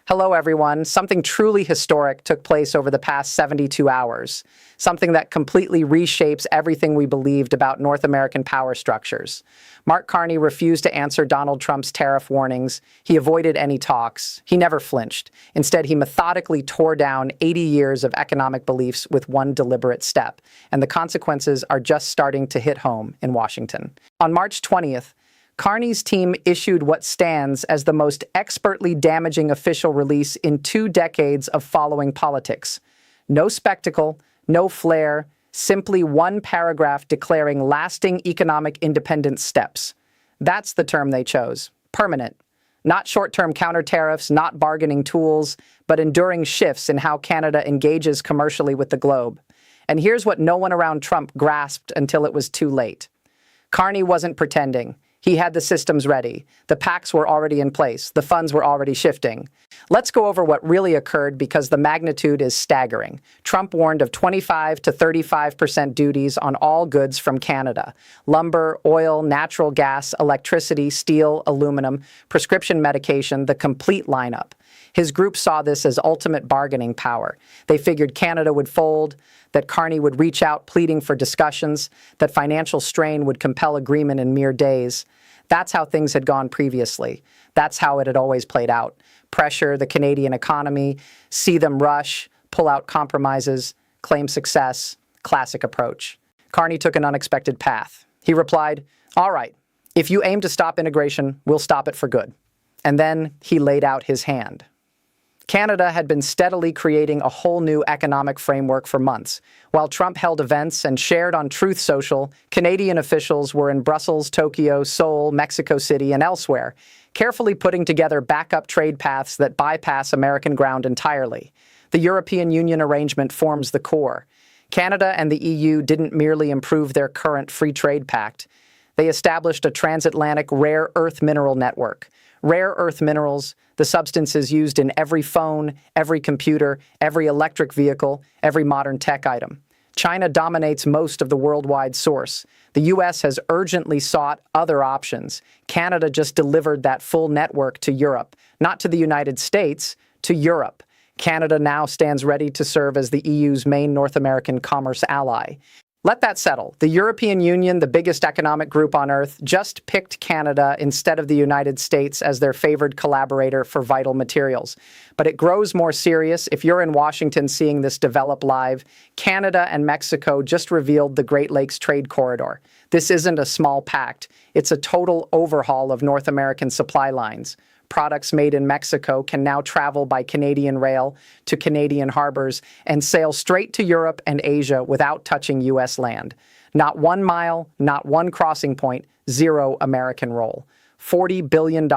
Hello, everyone. Something truly historic took place over the past 72 hours. Something that completely reshapes everything we believed about North American power structures. Mark Carney refused to answer Donald Trump's tariff warnings. He avoided any talks. He never flinched. Instead, he methodically tore down 80 years of economic beliefs with one deliberate step. And the consequences are just starting to hit home in Washington. On March 20th, Carney's team issued what stands as the most expertly damaging official release in 2 decades of following politics. No spectacle, no flair, simply one paragraph declaring lasting economic independence steps. That's the term they chose. Permanent. Not short-term counter-tariffs, not bargaining tools, but enduring shifts in how Canada engages commercially with the globe. And here's what no one around Trump grasped until it was too late. Carney wasn't pretending. He had the systems ready. The pacts were already in place. The funds were already shifting. Let's go over what really occurred because the magnitude is staggering. Trump warned of 25 to 35% duties on all goods from Canada. Lumber, oil, natural gas, electricity, steel, aluminum, prescription medication, the complete lineup. His group saw this as ultimate bargaining power. They figured Canada would fold, that Carney would reach out pleading for discussions, that financial strain would compel agreement in mere days. That's how things had gone previously. That's how it had always played out. Pressure the Canadian economy, see them rush, pull out compromises, claim success, classic approach. Carney took an unexpected path. He replied, "All right, if you aim to stop integration, we'll stop it for good." And then he laid out his hand. Canada had been steadily creating a whole new economic framework for months. While Trump held events and shared on Truth Social, Canadian officials were in Brussels, Tokyo, Seoul, Mexico City, and elsewhere, carefully putting together backup trade paths that bypass American ground entirely. The European Union arrangement forms the core. Canada and the EU didn't merely improve their current free trade pact. They established a transatlantic rare earth mineral network. Rare earth minerals, the substances used in every phone, every computer, every electric vehicle, every modern tech item. China dominates most of the worldwide source. The U.S. has urgently sought other options. Canada just delivered that full network to Europe, not to the United States, to Europe. Canada now stands ready to serve as the EU's main North American commerce ally. Let that settle. The European Union, the biggest economic group on Earth, just picked Canada instead of the United States as their favored collaborator for vital materials. But it grows more serious. If you're in Washington seeing this develop live, Canada and Mexico just revealed the Great Lakes Trade Corridor. This isn't a small pact. It's a total overhaul of North American supply lines. Products made in Mexico can now travel by Canadian rail to Canadian harbors and sail straight to Europe and Asia without touching U.S. land. Not 1 mile, not one crossing point, zero American role. $40 billion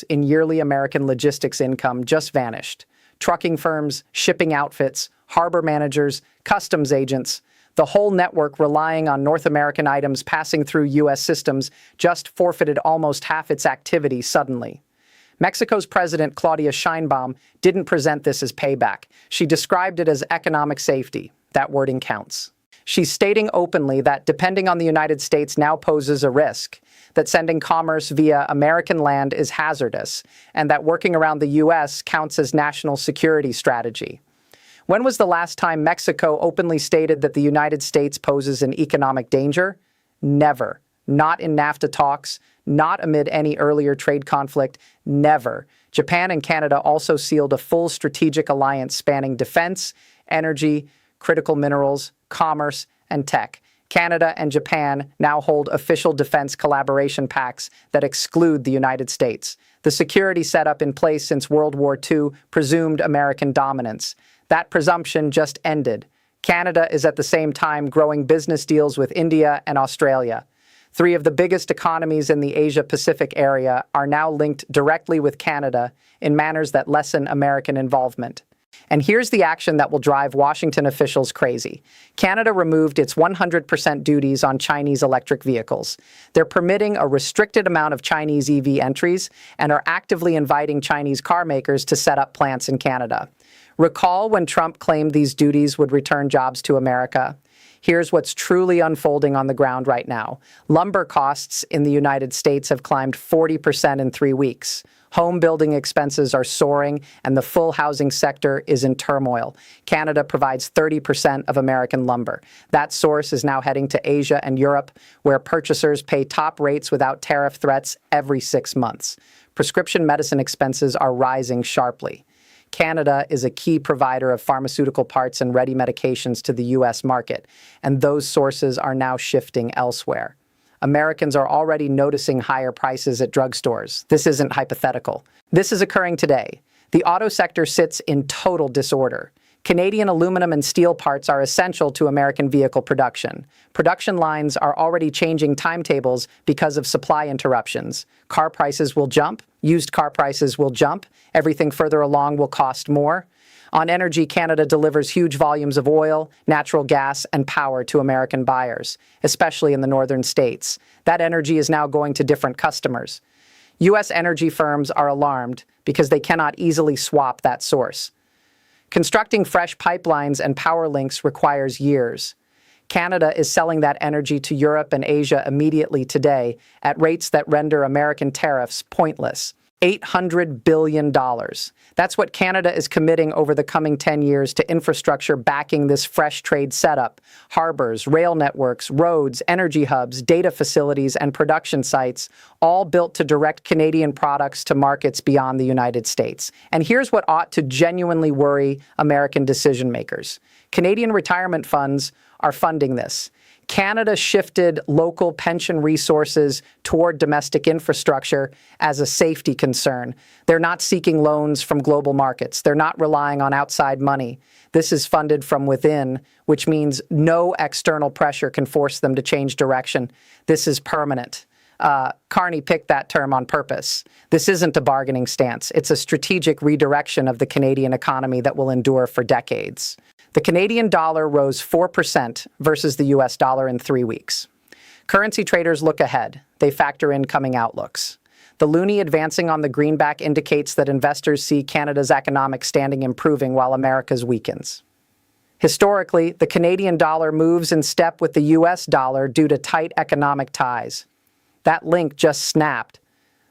in yearly American logistics income just vanished. Trucking firms, shipping outfits, harbor managers, customs agents, the whole network relying on North American items passing through U.S. systems just forfeited almost half its activity suddenly. Mexico's President Claudia Sheinbaum didn't present this as payback. She described it as economic safety. That wording counts. She's stating openly that depending on the United States now poses a risk, that sending commerce via American land is hazardous, and that working around the U.S. counts as national security strategy. When was the last time Mexico openly stated that the United States poses an economic danger? Never. Not in NAFTA talks, not amid any earlier trade conflict, never. Japan and Canada also sealed a full strategic alliance spanning defense, energy, critical minerals, commerce, and tech. Canada and Japan now hold official defense collaboration pacts that exclude the United States. The security setup in place since World War II presumed American dominance. That presumption just ended. Canada is at the same time growing business deals with India and Australia. 3 of the biggest economies in the Asia-Pacific area are now linked directly with Canada in manners that lessen American involvement. And here's the action that will drive Washington officials crazy. Canada removed its 100% duties on Chinese electric vehicles. They're permitting a restricted amount of Chinese EV entries and are actively inviting Chinese car makers to set up plants in Canada. Recall when Trump claimed these duties would return jobs to America? Here's what's truly unfolding on the ground right now. Lumber costs in the United States have climbed 40% in 3 weeks. Home building expenses are soaring, and the full housing sector is in turmoil. Canada provides 30% of American lumber. That source is now heading to Asia and Europe, where purchasers pay top rates without tariff threats every 6 months. Prescription medicine expenses are rising sharply. Canada is a key provider of pharmaceutical parts and ready medications to the U.S. market, and those sources are now shifting elsewhere. Americans are already noticing higher prices at drugstores. This isn't hypothetical. This is occurring today. The auto sector sits in total disorder. Canadian aluminum and steel parts are essential to American vehicle production. Production lines are already changing timetables because of supply interruptions. Car prices will jump. Used car prices will jump. Everything further along will cost more. On energy, Canada delivers huge volumes of oil, natural gas, and power to American buyers, especially in the northern states. That energy is now going to different customers. U.S. energy firms are alarmed because they cannot easily swap that source. Constructing fresh pipelines and power links requires years. Canada is selling that energy to Europe and Asia immediately today at rates that render American tariffs pointless. $800 billion. That's what Canada is committing over the coming 10 years to infrastructure backing this fresh trade setup. Harbors, rail networks, roads, energy hubs, data facilities, and production sites, all built to direct Canadian products to markets beyond the United States. And here's what ought to genuinely worry American decision makers. Canadian retirement funds are funding this. Canada shifted local pension resources toward domestic infrastructure as a safety concern. They're not seeking loans from global markets. They're not relying on outside money. This is funded from within, which means no external pressure can force them to change direction. This is permanent. Carney picked that term on purpose. This isn't a bargaining stance. It's a strategic redirection of the Canadian economy that will endure for decades. The Canadian dollar rose 4% versus the US dollar in 3 weeks. Currency traders look ahead. They factor in coming outlooks. The loonie advancing on the greenback indicates that investors see Canada's economic standing improving while America's weakens. Historically, the Canadian dollar moves in step with the US dollar due to tight economic ties. That link just snapped.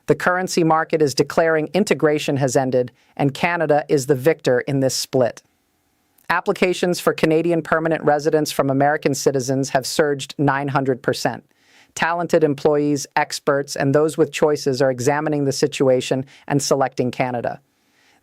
The currency market is declaring integration has ended, and Canada is the victor in this split. Applications for Canadian permanent residence from American citizens have surged 900%. Talented employees, experts, and those with choices are examining the situation and selecting Canada.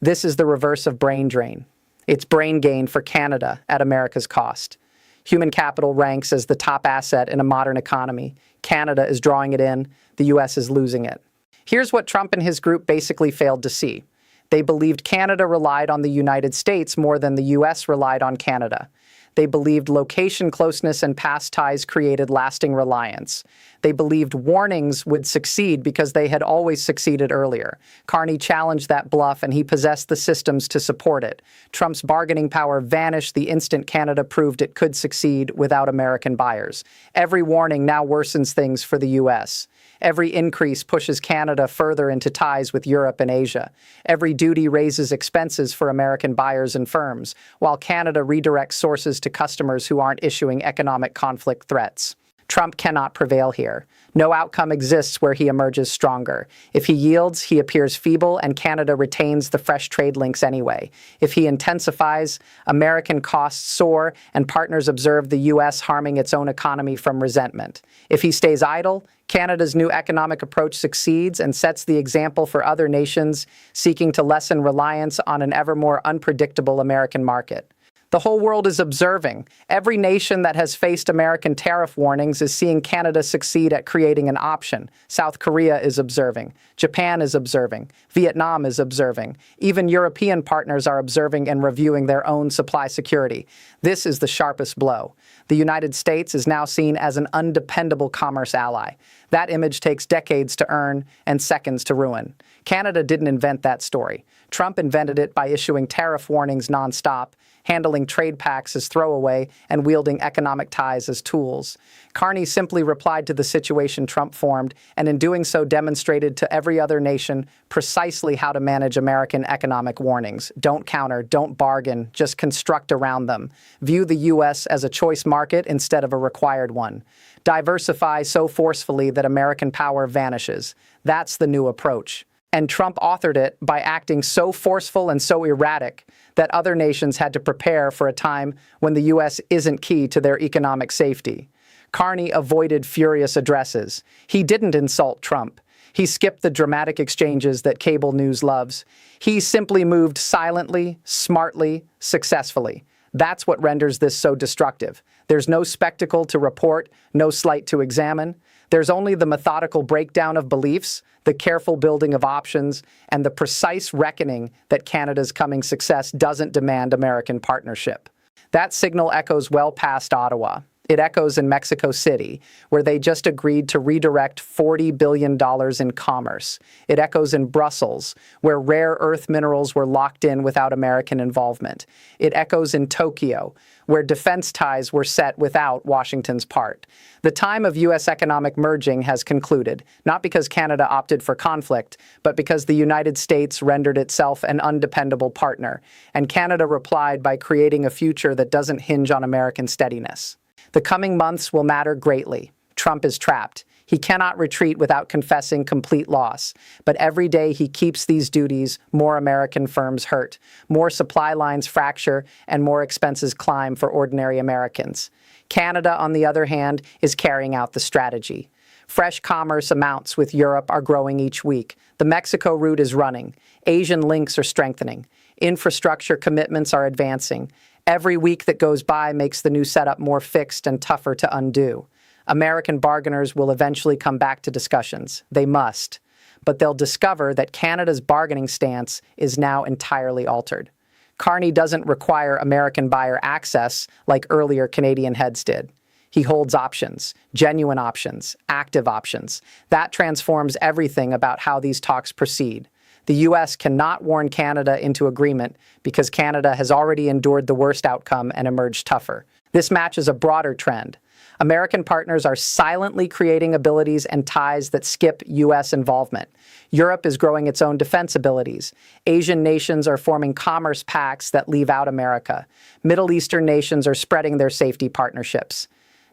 This is the reverse of brain drain. It's brain gain for Canada at America's cost. Human capital ranks as the top asset in a modern economy. Canada is drawing it in. The U.S. is losing it. Here's what Trump and his group basically failed to see. They believed Canada relied on the United States more than the U.S. relied on Canada. They believed location closeness and past ties created lasting reliance. They believed warnings would succeed because they had always succeeded earlier. Carney challenged that bluff, and he possessed the systems to support it. Trump's bargaining power vanished the instant Canada proved it could succeed without American buyers. Every warning now worsens things for the U.S. Every increase pushes Canada further into ties with Europe and Asia. Every duty raises expenses for American buyers and firms, while Canada redirects sources to customers who aren't issuing economic conflict threats. Trump cannot prevail here. No outcome exists where he emerges stronger. If he yields, he appears feeble, and Canada retains the fresh trade links anyway. If he intensifies, American costs soar, and partners observe the U.S. harming its own economy from resentment. If he stays idle, Canada's new economic approach succeeds and sets the example for other nations seeking to lessen reliance on an ever more unpredictable American market. The whole world is observing. Every nation that has faced American tariff warnings is seeing Canada succeed at creating an option. South Korea is observing. Japan is observing. Vietnam is observing. Even European partners are observing and reviewing their own supply security. This is the sharpest blow. The United States is now seen as an undependable commerce ally. That image takes decades to earn and seconds to ruin. Canada didn't invent that story. Trump invented it by issuing tariff warnings nonstop, handling trade pacts as throwaway, and wielding economic ties as tools. Carney simply replied to the situation Trump formed, and in doing so demonstrated to every other nation precisely how to manage American economic warnings. Don't counter, don't bargain, just construct around them. View the U.S. as a choice market instead of a required one. Diversify so forcefully that American power vanishes. That's the new approach. And Trump authored it by acting so forceful and so erratic that other nations had to prepare for a time when the U.S. isn't key to their economic safety. Carney avoided furious addresses. He didn't insult Trump. He skipped the dramatic exchanges that cable news loves. He simply moved silently, smartly, successfully. That's what renders this so destructive. There's no spectacle to report, no slight to examine. There's only the methodical breakdown of beliefs, the careful building of options, and the precise reckoning that Canada's coming success doesn't demand American partnership. That signal echoes well past Ottawa. It echoes in Mexico City, where they just agreed to redirect $40 billion in commerce. It echoes in Brussels, where rare earth minerals were locked in without American involvement. It echoes in Tokyo, where defense ties were set without Washington's part. The time of U.S. economic merging has concluded, not because Canada opted for conflict, but because the United States rendered itself an undependable partner, and Canada replied by creating a future that doesn't hinge on American steadiness. The coming months will matter greatly. Trump is trapped. He cannot retreat without confessing complete loss. But every day he keeps these duties, more American firms hurt, more supply lines fracture, and more expenses climb for ordinary Americans. Canada, on the other hand, is carrying out the strategy. Fresh commerce amounts with Europe are growing each week. The Mexico route is running. Asian links are strengthening. Infrastructure commitments are advancing. Every week that goes by makes the new setup more fixed and tougher to undo. American bargainers will eventually come back to discussions. They must. But they'll discover that Canada's bargaining stance is now entirely altered. Carney doesn't require American buyer access like earlier Canadian heads did. He holds options, genuine options, active options. That transforms everything about how these talks proceed. The U.S. cannot warn Canada into agreement because Canada has already endured the worst outcome and emerged tougher. This matches a broader trend. American partners are silently creating abilities and ties that skip U.S. involvement. Europe is growing its own defense abilities. Asian nations are forming commerce pacts that leave out America. Middle Eastern nations are spreading their safety partnerships.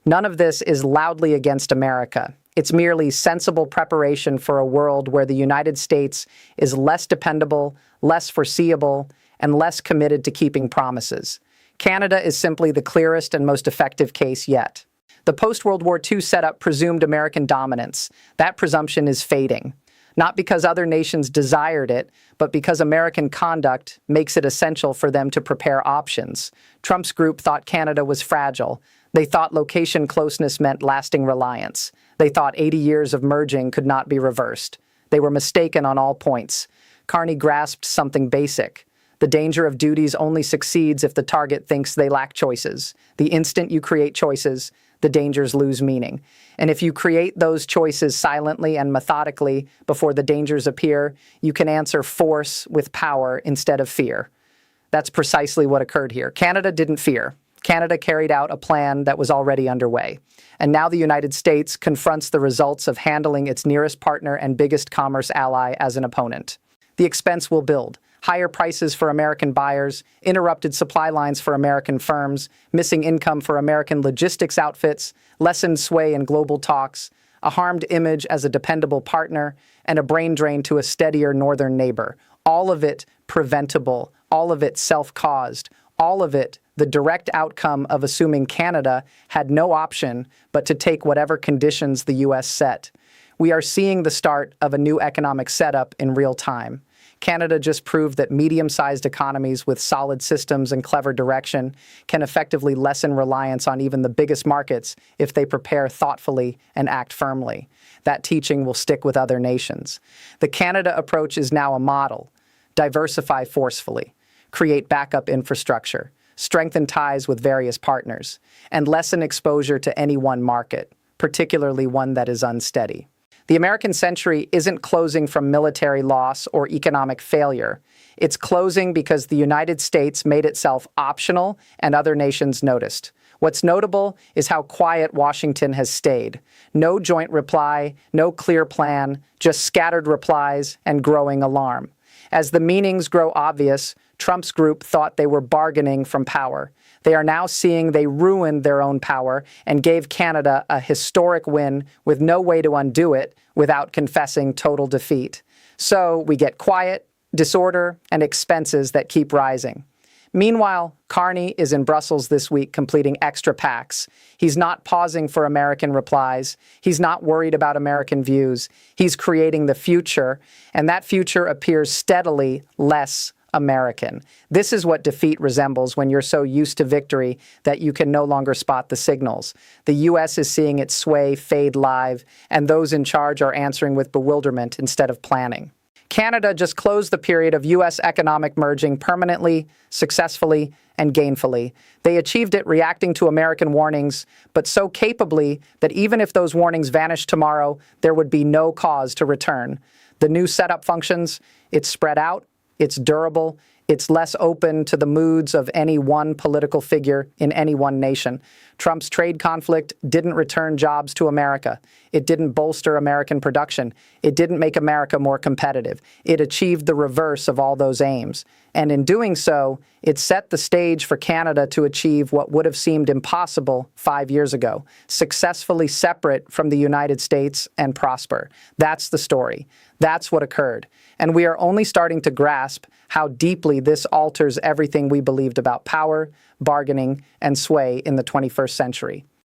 None of this is loudly against America. It's merely sensible preparation for a world where the United States is less dependable, less foreseeable, and less committed to keeping promises. Canada is simply the clearest and most effective case yet. The post-World War II setup presumed American dominance. That presumption is fading. Not because other nations desired it, but because American conduct makes it essential for them to prepare options. Trump's group thought Canada was fragile. They thought location closeness meant lasting reliance. They thought 80 years of merging could not be reversed. They were mistaken on all points. Carney grasped something basic. The danger of duties only succeeds if the target thinks they lack choices. The instant you create choices, the dangers lose meaning. And if you create those choices silently and methodically before the dangers appear, you can answer force with power instead of fear. That's precisely what occurred here. Canada didn't fear. Canada carried out a plan that was already underway. And now the United States confronts the results of handling its nearest partner and biggest commerce ally as an opponent. The expense will build. Higher prices for American buyers, interrupted supply lines for American firms, missing income for American logistics outfits, lessened sway in global talks, a harmed image as a dependable partner, and a brain drain to a steadier northern neighbor. All of it preventable, all of it self-caused, all of it the direct outcome of assuming Canada had no option but to take whatever conditions the U.S. set. We are seeing the start of a new economic setup in real time. Canada just proved that medium-sized economies with solid systems and clever direction can effectively lessen reliance on even the biggest markets if they prepare thoughtfully and act firmly. That teaching will stick with other nations. The Canada approach is now a model. Diversify forcefully. Create backup infrastructure. Strengthen ties with various partners. And lessen exposure to any one market, particularly one that is unsteady. The American century isn't closing from military loss or economic failure. It's closing because the United States made itself optional and other nations noticed. What's notable is how quiet Washington has stayed. No joint reply, no clear plan, just scattered replies and growing alarm. As the meanings grow obvious, Trump's group thought they were bargaining from power. They are now seeing they ruined their own power and gave Canada a historic win with no way to undo it without confessing total defeat. So we get quiet, disorder, and expenses that keep rising. Meanwhile, Carney is in Brussels this week completing extra packs. He's not pausing for American replies. He's not worried about American views. He's creating the future, and that future appears steadily less American. This is what defeat resembles when you're so used to victory that you can no longer spot the signals. The U.S. is seeing its sway fade live, and those in charge are answering with bewilderment instead of planning. Canada just closed the period of U.S. economic merging permanently, successfully, and gainfully. They achieved it reacting to American warnings, but so capably that even if those warnings vanished tomorrow, there would be no cause to return. The new setup functions, it's spread out, it's durable, it's less open to the moods of any one political figure in any one nation. Trump's trade conflict didn't return jobs to America. It didn't bolster American production. It didn't make America more competitive. It achieved the reverse of all those aims. And in doing so, it set the stage for Canada to achieve what would have seemed impossible 5 years ago, successfully separate from the United States and prosper. That's the story. That's what occurred. And we are only starting to grasp how deeply this alters everything we believed about power, bargaining, and sway in the 21st century.